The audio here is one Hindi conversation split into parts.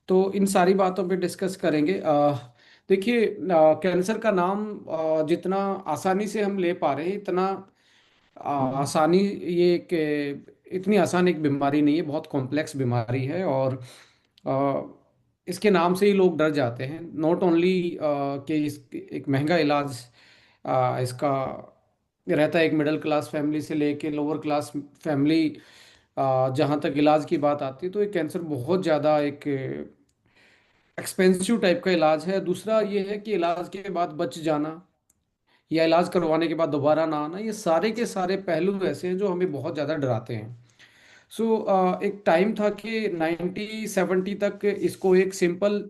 तो इन सारी बातों पे डिस्कस करेंगे। देखिए, कैंसर का नाम जितना आसानी से हम ले पा रहे हैं, इतना आसानी ये एक इतनी आसान एक बीमारी नहीं है, बहुत कॉम्प्लेक्स बीमारी है। और इसके नाम से ही लोग डर जाते हैं। नॉट ओनली कि एक महंगा इलाज इसका रहता है एक मिडिल क्लास फैमिली से लेके लोअर क्लास फैमिली, जहाँ तक इलाज की बात आती है तो ये कैंसर बहुत ज़्यादा एक एक्सपेंसिव टाइप का इलाज है। दूसरा ये है कि इलाज के बाद बच जाना या इलाज करवाने के बाद दोबारा ना आना, ये सारे के सारे पहलू ऐसे हैं जो हमें बहुत ज़्यादा डराते हैं। एक टाइम था कि 1970 तक इसको एक सिंपल,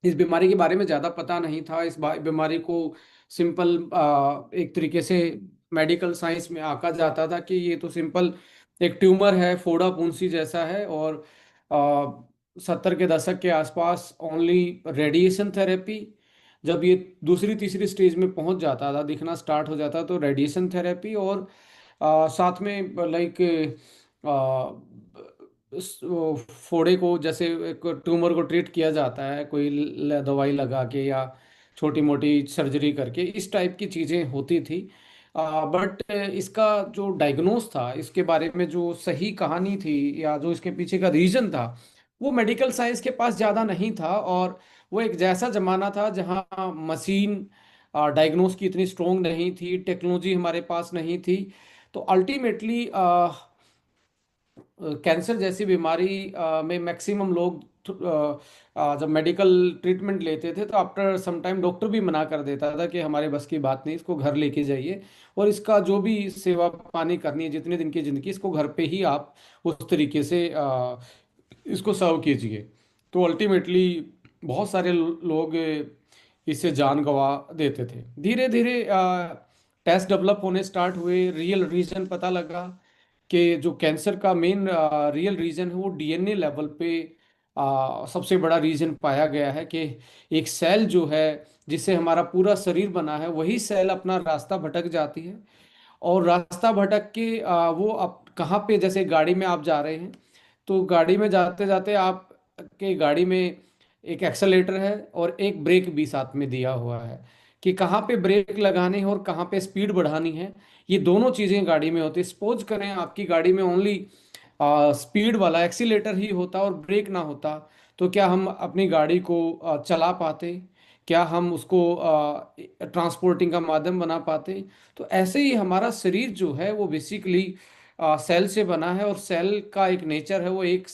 इस बीमारी के बारे में ज़्यादा पता नहीं था। बीमारी को सिंपल एक तरीके से मेडिकल साइंस में आका जाता था कि ये तो सिंपल एक ट्यूमर है, फोड़ा पुंसी जैसा है। और 70 के दशक के आसपास ओनली रेडिएशन थेरेपी, जब ये दूसरी तीसरी स्टेज में पहुंच जाता था, दिखना स्टार्ट हो जाता, तो रेडिएशन थेरेपी और साथ में लाइक वो फोड़े को, जैसे एक ट्यूमर को ट्रीट किया जाता है कोई दवाई लगा के या छोटी मोटी सर्जरी करके, इस टाइप की चीज़ें होती थी। बट इसका जो डायग्नोस था, इसके बारे में जो सही कहानी थी या जो इसके पीछे का रीजन था, वो मेडिकल साइंस के पास ज़्यादा नहीं था। और वो एक जैसा जमाना था जहाँ मशीन डायग्नोस की इतनी स्ट्रोंग नहीं थी, टेक्नोलॉजी हमारे पास नहीं थी। तो अल्टीमेटली कैंसर जैसी बीमारी में मैक्सिमम लोग जब मेडिकल ट्रीटमेंट लेते थे तो आफ्टर सम टाइम डॉक्टर भी मना कर देता था कि हमारे बस की बात नहीं, इसको घर लेके जाइए और इसका जो भी सेवा पानी करनी है, जितने दिन की ज़िंदगी, इसको घर पे ही आप उस तरीके से इसको सर्व कीजिए। तो अल्टीमेटली बहुत सारे लोग इससे जान गंवा देते थे। धीरे धीरे टेस्ट डेवलप होने स्टार्ट हुए, रियल रीजन पता लगा कि जो कैंसर का मेन रियल रीजन है वो डीएनए लेवल पे सबसे बड़ा रीजन पाया गया है कि एक सेल जो है जिससे हमारा पूरा शरीर बना है, वही सेल अपना रास्ता भटक जाती है। और रास्ता भटक के वो अब कहाँ पे, जैसे गाड़ी में आप जा रहे हैं तो गाड़ी में जाते जाते आप के गाड़ी में एक एक्सेलेरेटर है और एक ब्रेक भी साथ में दिया हुआ है कि कहाँ पे ब्रेक लगानी है और कहाँ पे स्पीड बढ़ानी है। ये दोनों चीज़ें गाड़ी में होती है। सपोज करें आपकी गाड़ी में ओनली स्पीड वाला एक्सीलेटर ही होता और ब्रेक ना होता, तो क्या हम अपनी गाड़ी को चला पाते? क्या हम उसको ट्रांसपोर्टिंग का माध्यम बना पाते? तो ऐसे ही हमारा शरीर जो है वो बेसिकली सेल से बना है। और सेल का एक नेचर है, वो एक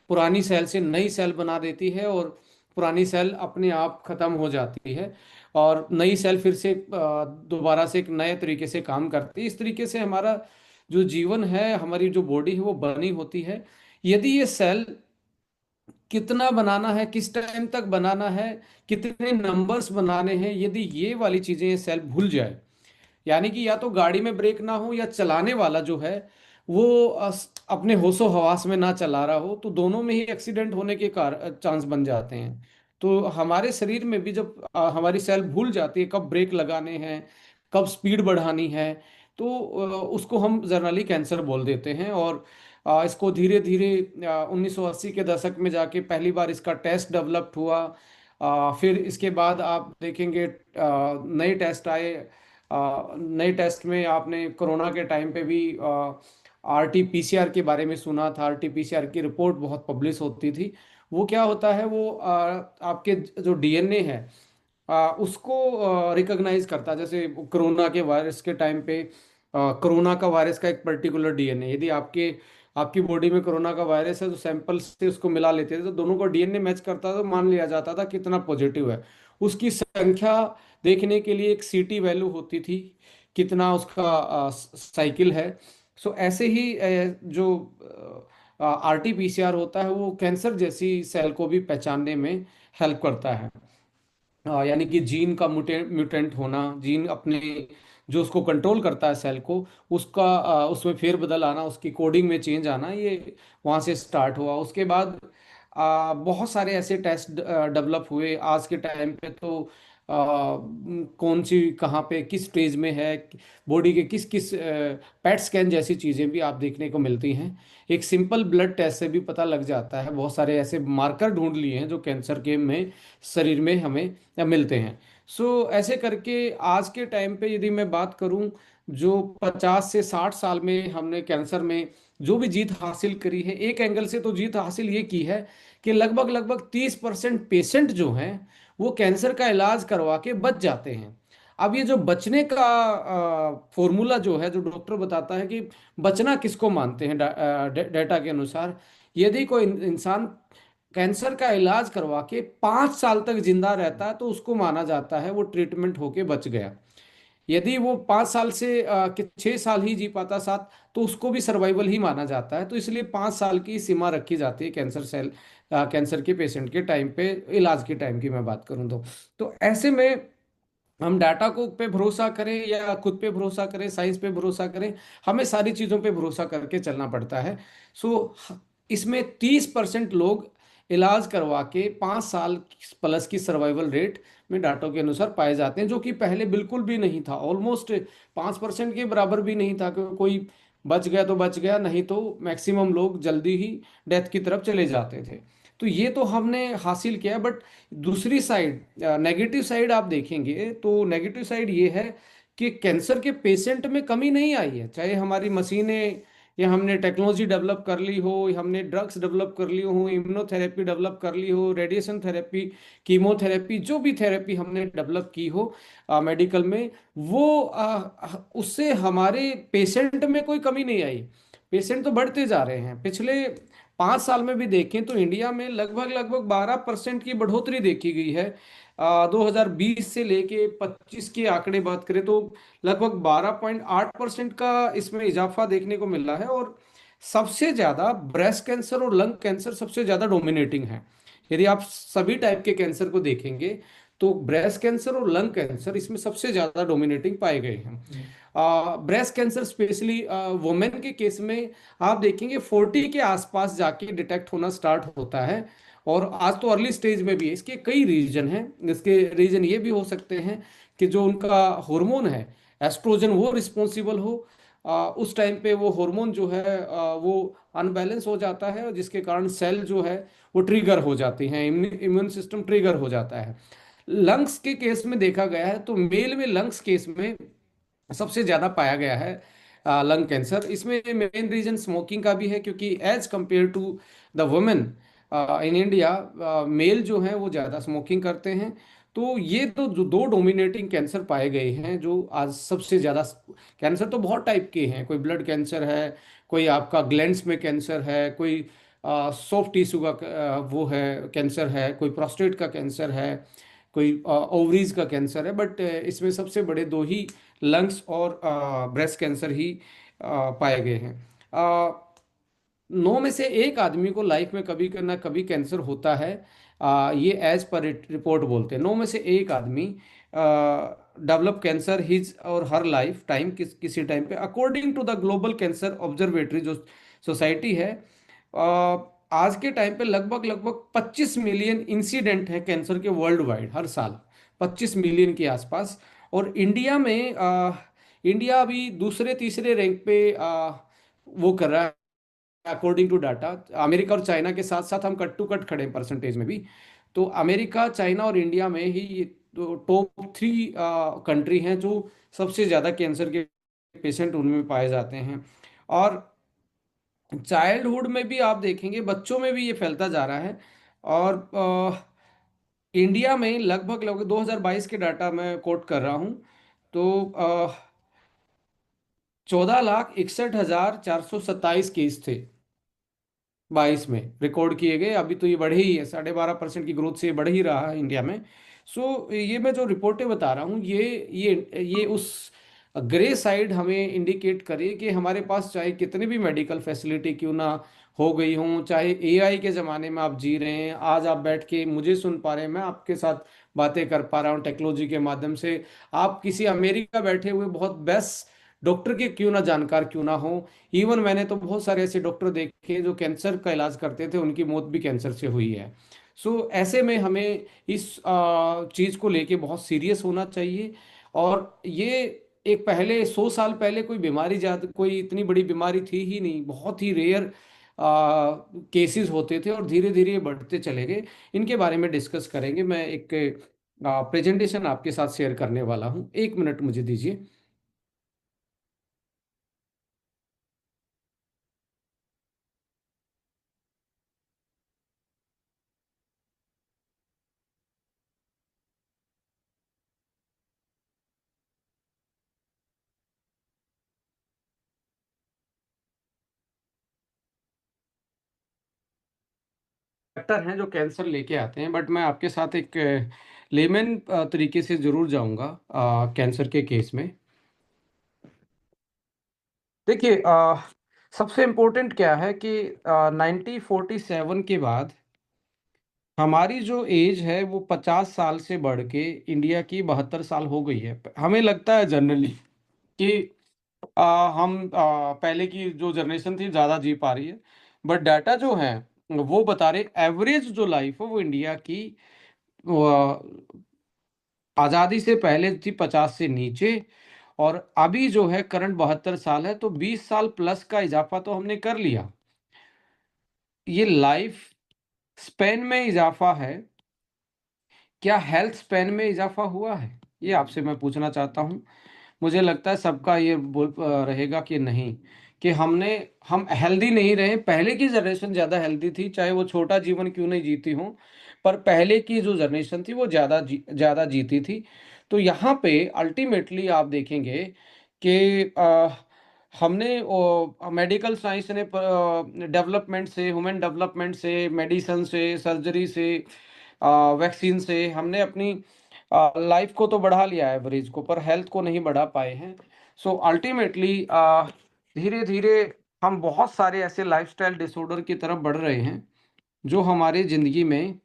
पुरानी सेल से नई सेल बना देती है और पुरानी सेल अपने आप खत्म हो जाती है और नई सेल फिर से दोबारा से एक नए तरीके से काम करती है। इस तरीके से हमारा जो जीवन है, हमारी जो बॉडी है वो बनी होती है। यदि ये सेल कितना बनाना है, किस टाइम तक बनाना है, कितने नंबर्स बनाने हैं, यदि ये वाली चीजें ये सेल भूल जाए, यानी कि या तो गाड़ी में ब्रेक ना हो या चलाने वाला जो है वो अपने होशो हवास में ना चला रहा हो, तो दोनों में ही एक्सीडेंट होने के चांस बन जाते हैं। तो हमारे शरीर में भी जब हमारी सेल भूल जाती है कब ब्रेक लगाने हैं, कब स्पीड बढ़ानी है, तो उसको हम जर्नली कैंसर बोल देते हैं। और इसको धीरे धीरे 1980 के दशक में जाके पहली बार इसका टेस्ट डेवलप्ड हुआ। फिर इसके बाद आप देखेंगे नए टेस्ट आए। नए टेस्ट में आपने कोरोना के टाइम पे भी आरटी पीसीआर के बारे में सुना था। आरटी पीसीआर की रिपोर्ट बहुत पब्लिश होती थी। वो क्या होता है, वो आपके जो डीएनए है उसको रिकॉग्नाइज करता है। जैसे कोरोना के वायरस के टाइम पे कोरोना का वायरस का एक पर्टिकुलर डीएनए, यदि आपकी बॉडी में कोरोना का वायरस है तो सैंपल से उसको मिला लेते थे, तो दोनों का डीएनए मैच करता था तो मान लिया जाता था कितना पॉजिटिव है। उसकी संख्या देखने के लिए एक सीटी वैल्यू होती थी, कितना उसका साइकिल है। ऐसे ही जो आरटीपीसीआर होता है वो कैंसर जैसी सेल को भी पहचानने में हेल्प करता है। यानी कि जीन का म्यूटेंट होना, जीन अपने जो उसको कंट्रोल करता है सेल को, उसका उसमें फेरबदल आना, उसकी कोडिंग में चेंज आना, ये वहाँ से स्टार्ट हुआ। उसके बाद बहुत सारे ऐसे टेस्ट डेवलप हुए। आज के टाइम पे तो कौन सी कहाँ पे किस स्टेज में है, बॉडी के किस किस पैट स्कैन जैसी चीज़ें भी आप देखने को मिलती हैं। एक सिंपल ब्लड टेस्ट से भी पता लग जाता है। बहुत सारे ऐसे मार्कर ढूंढ लिए हैं जो कैंसर के में शरीर में हमें मिलते हैं। सो ऐसे करके आज के टाइम पे यदि मैं बात करूं, जो 50 से 60 साल में हमने कैंसर में जो भी जीत हासिल करी है, एक एंगल से तो जीत हासिल ये की है कि लगभग लगभग 30% पेशेंट जो हैं वो कैंसर का इलाज करवा के बच जाते हैं। अब ये जो बचने का फॉर्मूला जो है, जो डॉक्टर बताता है कि बचना किसको मानते हैं, डेटा के अनुसार यदि कोई इंसान कैंसर का इलाज करवा के 5 साल तक जिंदा रहता है तो उसको माना जाता है वो ट्रीटमेंट होके बच गया। यदि वो 5 साल से 6 साल ही जी पाता, सात, तो उसको भी सर्वाइवल ही माना जाता है। तो इसलिए 5 साल की सीमा रखी जाती है कैंसर के पेशेंट के टाइम पे, इलाज के टाइम की मैं बात करूं तो ऐसे में हम डाटा को पे भरोसा करें या खुद पे भरोसा करें, साइंस पे भरोसा करें, हमें सारी चीज़ों पे भरोसा करके चलना पड़ता है। सो इसमें 30% लोग इलाज करवा के 5 साल प्लस की सर्वाइवल रेट में डाटो के अनुसार पाए जाते हैं, जो कि पहले बिल्कुल भी नहीं था। ऑलमोस्ट 5% के बराबर भी नहीं था कि कोई बच गया तो बच गया, नहीं तो मैक्सिमम लोग जल्दी ही डेथ की तरफ चले जाते थे। तो ये तो हमने हासिल किया। बट दूसरी साइड, नेगेटिव साइड आप देखेंगे तो नेगेटिव साइड ये है कि कैंसर के पेशेंट में कमी नहीं आई है। चाहे हमारी मशीनें या हमने टेक्नोलॉजी डेवलप कर ली हो, या हमने ड्रग्स डेवलप कर ली हो, इम्यूनोथेरेपी डेवलप कर ली हो, रेडिएशन थेरेपी, कीमोथेरेपी, जो भी थेरेपी हमने डेवलप की हो मेडिकल में, वो उससे हमारे पेशेंट में कोई कमी नहीं आई। पेशेंट तो बढ़ते जा रहे हैं। पिछले 5 साल में भी देखें तो इंडिया में लगभग लगभग 12% की बढ़ोतरी देखी गई है। 2020 से लेके 25 के आंकड़े बात करें तो लगभग 12.8% का इसमें इजाफा देखने को मिला है। और सबसे ज्यादा ब्रेस्ट कैंसर और लंग कैंसर सबसे ज्यादा डोमिनेटिंग है। यदि आप सभी टाइप के कैंसर को देखेंगे तो ब्रेस्ट कैंसर और लंग कैंसर इसमें सबसे ज्यादा डोमिनेटिंग पाए गए हैं। ब्रेस्ट कैंसर स्पेशली वुमेन के केस में आप देखेंगे 40 के आसपास जाके डिटेक्ट होना स्टार्ट होता है। और आज तो अर्ली स्टेज में भी है। इसके कई रीजन हैं। इसके रीजन ये भी हो सकते हैं कि जो उनका हार्मोन है एस्ट्रोजन वो रिस्पॉन्सिबल हो। उस टाइम पे वो हार्मोन जो है वो अनबैलेंस हो जाता है, और जिसके कारण सेल जो है वो ट्रिगर हो जाती हैं, इम्यून सिस्टम ट्रिगर हो जाता है। लंग्स के केस में देखा गया है तो मेल में लंग्स केस में सबसे ज्यादा पाया गया है लंग कैंसर। इसमें मेन रीजन स्मोकिंग का भी है, क्योंकि as compare to the women in India, male जो हैं वो ज़्यादा स्मोकिंग करते हैं। तो ये तो जो दो डोमिनेटिंग कैंसर पाए गए हैं जो आज सबसे ज़्यादा। कैंसर तो बहुत टाइप के हैं, कोई ब्लड कैंसर है, कोई आपका ग्लैंड्स में कैंसर है, कोई सॉफ्ट टिश्यू का वो है कैंसर है, कोई प्रोस्टेट का कैंसर है, कोई ओवरीज का कैंसर है। बट इसमें सबसे बड़े दो ही लंग्स और ब्रेस्ट कैंसर ही पाए गए हैं। 9 में से 1 आदमी को लाइफ में कभी ना कभी कैंसर होता है। ये एज पर रिपोर्ट बोलते हैं 9 में से 1 आदमी डेवलप कैंसर हिज और हर लाइफ टाइम, किसी टाइम पे, according to the global cancer observatory जो सोसाइटी है। आज के टाइम पे लगभग लगभग 25 मिलियन इंसिडेंट है कैंसर के वर्ल्ड वाइड हर साल, 25 मिलियन के आसपास। और इंडिया में इंडिया अभी दूसरे तीसरे रैंक पे वो कर रहा है अकॉर्डिंग टू डाटा। अमेरिका और चाइना के साथ साथ हम कट टू कट खड़े हैं परसेंटेज में भी। तो अमेरिका, चाइना और इंडिया में ही ये टॉप 3 कंट्री हैं जो सबसे ज़्यादा कैंसर के पेशेंट उनमें पाए जाते हैं। और चाइल्डहुड में भी आप देखेंगे, बच्चों में भी ये फैलता जा रहा है। और इंडिया में लगभग लगभग 2022 के डाटा मैं कोट कर रहा हूँ तो 14,61,427 केस थे 22 में रिकॉर्ड किए गए। अभी तो ये बढ़े ही है, 12.5% की ग्रोथ से ये बढ़ ही रहा है इंडिया में। सो ये मैं जो रिपोर्टें बता रहा हूँ ये उस ग्रे साइड हमें इंडिकेट करे कि हमारे पास चाहे कितनी भी मेडिकल फैसिलिटी क्यों ना हो गई हों, चाहे एआई के ज़माने में आप जी रहे हैं, आज आप बैठ के मुझे सुन पा रहे हैं, मैं आपके साथ बातें कर पा रहा हूँ टेक्नोलॉजी के माध्यम से, आप किसी अमेरिका बैठे हुए बहुत बेस्ट डॉक्टर के क्यों ना जानकार क्यों ना हो। इवन मैंने तो बहुत सारे ऐसे डॉक्टर देखे जो कैंसर का इलाज करते थे, उनकी मौत भी कैंसर से हुई है। सो ऐसे में हमें इस चीज़ को लेके बहुत सीरियस होना चाहिए। और ये एक पहले 100 साल पहले कोई बीमारी, ज्यादा कोई इतनी बड़ी बीमारी थी ही नहीं, बहुत ही रेयर केसेस होते थे और धीरे धीरे ये बढ़ते चले गए। इनके बारे में डिस्कस करेंगे। मैं एक प्रेजेंटेशन आपके साथ शेयर करने वाला हूँ, 1 मिनट मुझे दीजिए। डॉक्टर हैं जो कैंसर लेके आते हैं, बट मैं आपके साथ एक लेमन तरीके से जरूर जाऊंगा कैंसर के केस में। देखिए, सबसे इम्पोर्टेंट क्या है कि 1947 के बाद हमारी जो एज है वो 50 साल से बढ़ के इंडिया की 72 साल हो गई है। हमें लगता है जनरली कि हम पहले की जो जनरेशन थी ज़्यादा जी पा रही है, बट डाटा जो है वो बता रहे एवरेज जो लाइफ है वो इंडिया की आज़ादी से पहले थी 50 से नीचे, और अभी जो है करंट 72 साल है, तो 20 साल प्लस का इजाफा तो हमने कर लिया। ये लाइफ स्पेन में इजाफा है, क्या हेल्थ स्पेन में इजाफा हुआ है? ये आपसे मैं पूछना चाहता हूँ। मुझे लगता है सबका ये रहेगा कि नहीं, कि हम हेल्दी नहीं रहे। पहले की जनरेशन ज़्यादा हेल्दी थी, चाहे वो छोटा जीवन क्यों नहीं जीती हो, पर पहले की जो जनरेशन थी वो ज़्यादा जीती थी। तो यहाँ पे अल्टीमेटली आप देखेंगे कि हमने मेडिकल साइंस ने डेवलपमेंट से, ह्यूमन डेवलपमेंट से, मेडिसन से, सर्जरी से, वैक्सीन से हमने अपनी लाइफ को तो बढ़ा लिया है, एवरेज को, पर हेल्थ को नहीं बढ़ा पाए हैं। सो अल्टीमेटली धीरे धीरे हम बहुत सारे ऐसे लाइफस्टाइल डिसऑर्डर की तरफ बढ़ रहे हैं जो हमारे ज़िंदगी में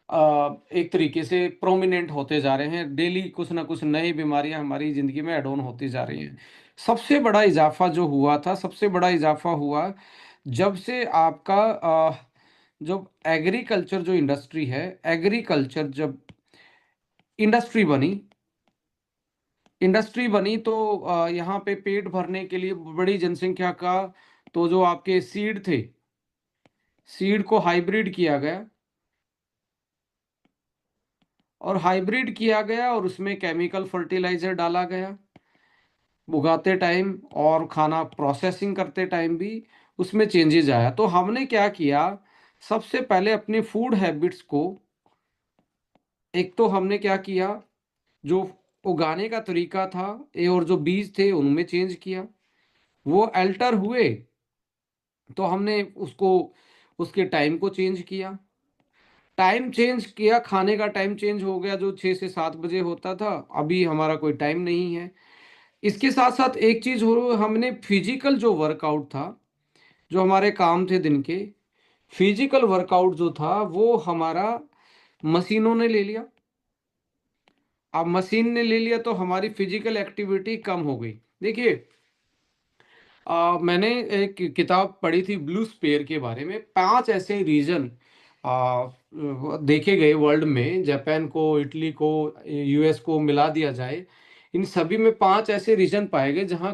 एक तरीके से प्रोमिनेंट होते जा रहे हैं। डेली कुछ ना कुछ नई बीमारियां हमारी ज़िंदगी में ऐड ऑन होती जा रही हैं। सबसे बड़ा इजाफा जो हुआ था, सबसे बड़ा इजाफा हुआ जब से आपका जो एग्रीकल्चर जो इंडस्ट्री है, एग्रीकल्चर जब इंडस्ट्री बनी तो यहाँ पे पेट भरने के लिए बड़ी जनसंख्या का, तो जो आपके सीड थे, सीड को हाइब्रिड किया गया, और हाइब्रिड किया गया और उसमें केमिकल फर्टिलाइजर डाला गया उगाते टाइम, और खाना प्रोसेसिंग करते टाइम भी उसमें चेंजेस आया। तो हमने क्या किया, सबसे पहले अपने फूड हैबिट्स को, एक तो हमने क्या किया, जो उगाने का तरीका था और जो बीज थे उनमें चेंज किया, वो अल्टर हुए तो हमने उसको, उसके टाइम को चेंज किया। टाइम चेंज किया, खाने का टाइम चेंज हो गया, जो 6 से 7 बजे होता था अभी हमारा कोई टाइम नहीं है। इसके साथ साथ एक चीज हो, हमने फिजिकल जो वर्कआउट था, जो हमारे काम थे दिन के, फिजिकल वर्कआउट जो था वो हमारा मशीनों ने ले लिया। अब मशीन ने ले लिया तो हमारी फिजिकल एक्टिविटी कम हो गई। देखिए, मैंने एक किताब पढ़ी थी ब्लू स्पेयर के बारे में। 5 ऐसे रीजन देखे गए वर्ल्ड में, जापान को, इटली को, यूएस को मिला दिया जाए, इन सभी में 5 ऐसे रीजन पाए गए जहां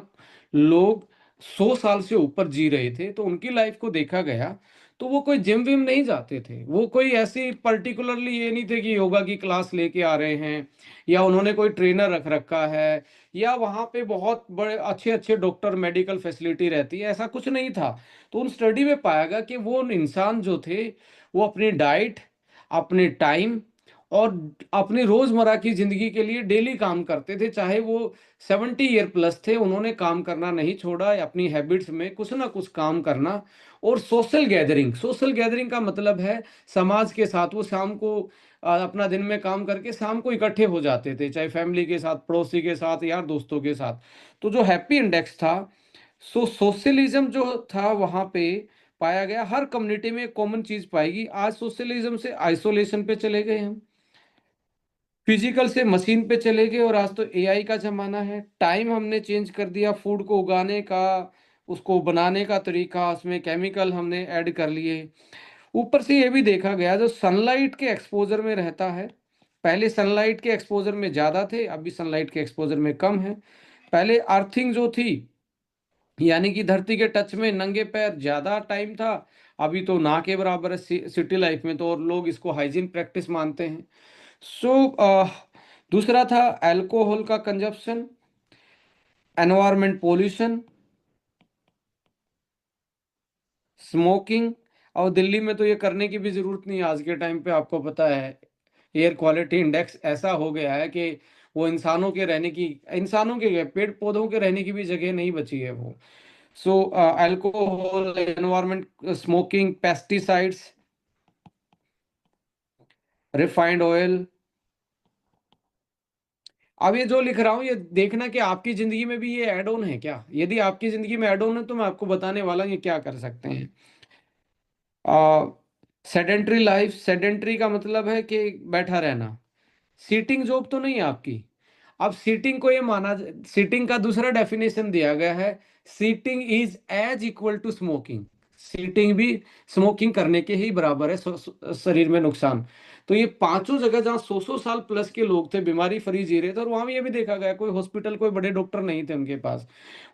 लोग 100 साल से ऊपर जी रहे थे। तो उनकी लाइफ को देखा गया तो वो कोई जिम विम नहीं जाते थे, वो कोई ऐसी पर्टिकुलरली ये नहीं थे कि योगा की क्लास लेके आ रहे हैं, या उन्होंने कोई ट्रेनर रख रखा है, या वहाँ पे बहुत बड़े अच्छे अच्छे डॉक्टर, मेडिकल फैसिलिटी रहती है, ऐसा कुछ नहीं था। तो उन स्टडी में पाया गया कि वो इंसान जो थे वो अपनी डाइट, अपने टाइम और अपनी रोजमर्रा की जिंदगी के लिए डेली काम करते थे। चाहे वो 70 ईयर प्लस थे, उन्होंने काम करना नहीं छोड़ा, अपनी हैबिट्स में कुछ ना कुछ काम करना। और सोशल गैदरिंग, सोशल गैदरिंग का मतलब है समाज के साथ वो शाम को अपना दिन में काम करके शाम को इकट्ठे हो जाते थे, चाहे फैमिली के साथ, पड़ोसी के साथ, यार दोस्तों के साथ। तो जो हैप्पी इंडेक्स था, सोशलिज्म जो था वहाँ पे पाया गया। हर कम्युनिटी में एक कॉमन चीज पाएगी। आज सोशलिज्म से आइसोलेशन पे चले गए हम, फिजिकल से मशीन पे चले गए, और आज तो एआई का जमाना है। टाइम हमने चेंज कर दिया, फूड को उगाने का, उसको बनाने का तरीका, उसमें केमिकल हमने ऐड कर लिए। ऊपर से ये भी देखा गया, जो सनलाइट के एक्सपोजर में रहता है, पहले सनलाइट के एक्सपोजर में ज़्यादा थे, अभी सनलाइट के एक्सपोजर में कम है। पहले अर्थिंग जो थी, यानी कि धरती के टच में नंगे पैर ज़्यादा टाइम था, अभी तो ना के बराबर है सिटी लाइफ में तो, और लोग इसको हाइजीन प्रैक्टिस मानते हैं। सो दूसरा था अल्कोहल का कंजप्शन, एनवायरमेंट पोल्यूशन, स्मोकिंग। और दिल्ली में तो ये करने की भी जरूरत नहीं है आज के टाइम पे, आपको पता है एयर क्वालिटी इंडेक्स ऐसा हो गया है कि वो इंसानों के रहने की, इंसानों के क्या, पेड़ पौधों के रहने की भी जगह नहीं बची है वो। So alcohol, environment, smoking, pesticides, refined oil. अब ये जो लिख रहा हूँ, ये देखना कि आपकी जिंदगी में भी ये ऐड ऑन है क्या। यदि आपकी जिंदगी में ऐड ऑन है तो मैं आपको बताने वाला हूँ ये क्या कर सकते हैं। सेडेंट्री लाइफ, सेडेंट्री का मतलब है कि बैठा रहना, सीटिंग जॉब तो नहीं है आपकी। अब सीटिंग को ये माना, सीटिंग का दूसरा डेफिनेशन दिया गया है, sitting is as equal to smoking. Sitting भी स्मोकिंग करने के ही बराबर है, शरीर में नुकसान। तो ये पांचों जगह जहाँ 100-100 साल प्लस के लोग थे, बीमारी फ्री जी रहे थे, और वहां भी ये भी देखा गया, कोई हॉस्पिटल, कोई बड़े डॉक्टर नहीं थे उनके पास,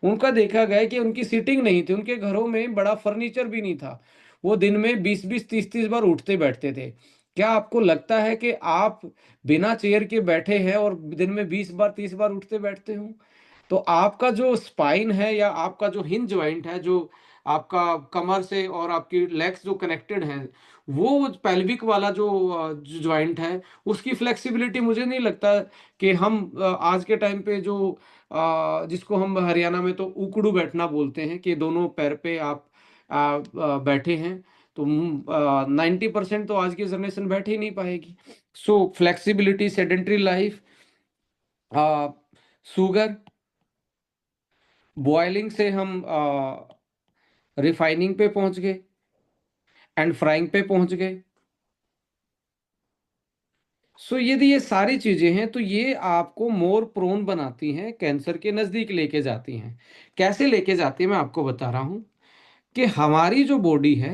उनका देखा गया कि उनकी सीटिंग नहीं थी, उनके घरों में बड़ा फर्नीचर भी नहीं था, वो दिन में 20-20 30-30 बार उठते बैठते थे। क्या आपको लगता है कि आप बिना चेयर के बैठे हैं और दिन में 20 बार 30 बार उठते बैठते हो? तो आपका जो स्पाइन है, या आपका जो हिंज जॉइंट है, जो आपका कमर से और आपकी लेग्स जो कनेक्टेड हैं, वो पेल्विक वाला जो जॉइंट है, उसकी फ्लेक्सिबिलिटी मुझे नहीं लगता कि हम आज के टाइम पे जो जिसको हम हरियाणा में तो उकड़ू बैठना बोलते हैं, कि दोनों पैर पे आप बैठे हैं, तो 90% तो आज की जनरेशन बैठ ही नहीं पाएगी। So flexibility, sedentary life, sugar, boiling से हम रिफाइनिंग पे पहुंच गए, एंड फ्राइंग पे पहुंच गए। सो यदि ये सारी चीजें हैं तो ये आपको मोर प्रोन बनाती हैं, कैंसर के नजदीक लेके जाती हैं। कैसे लेके जाती है मैं आपको बता रहा हूं, कि हमारी जो बॉडी है,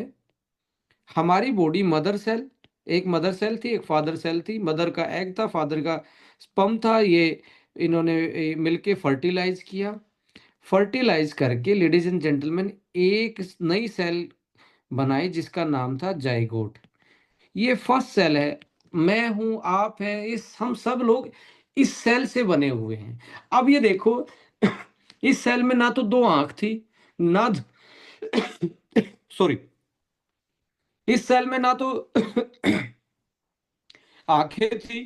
हमारी बॉडी मदर सेल, एक मदर सेल थी, एक फादर सेल थी। मदर का एग था, फादर का स्पर्म था, ये इन्होंने मिलके फर्टिलाइज किया। फर्टिलाइज करके लेडीज एंड जेंटलमैन एक नई सेल बनाई जिसका नाम था जाइगोट। ये फर्स्ट सेल है। मैं हूं, आप हैं, इस हम सब लोग इस सेल से बने हुए हैं। अब ये देखो, इस सेल में ना तो दो आंख थी, ना सॉरी, इस सेल में ना तो आंखें थी,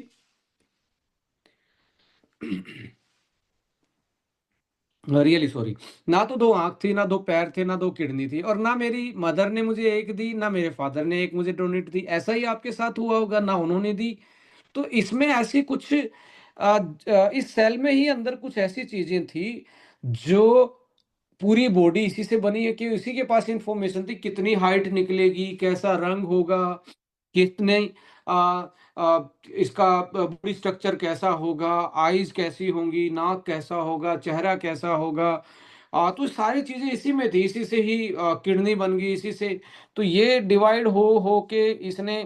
रियली सॉरी, ना तो दो आंख थी, ना दो पैर थे, ना दो किडनी थी, और ना मेरी मदर ने मुझे एक दी, ना मेरे फादर ने एक मुझे डोनेट दी। ऐसा ही आपके साथ हुआ होगा, ना उन्होंने दी। तो इसमें ऐसी कुछ इस सेल में ही अंदर कुछ ऐसी चीजें थी जो, पूरी बॉडी इसी से बनी है, कि इसी के पास इंफॉर्मेशन थी कितनी हाइट निकलेगी, कैसा रंग होगा, कितने आ, इसका बॉडी स्ट्रक्चर कैसा होगा, आईज कैसी होंगी, नाक कैसा होगा, चेहरा कैसा होगा। तो सारी चीजें इसी में थी, इसी से ही किडनी बन गई, इसी से। तो ये डिवाइड हो के इसने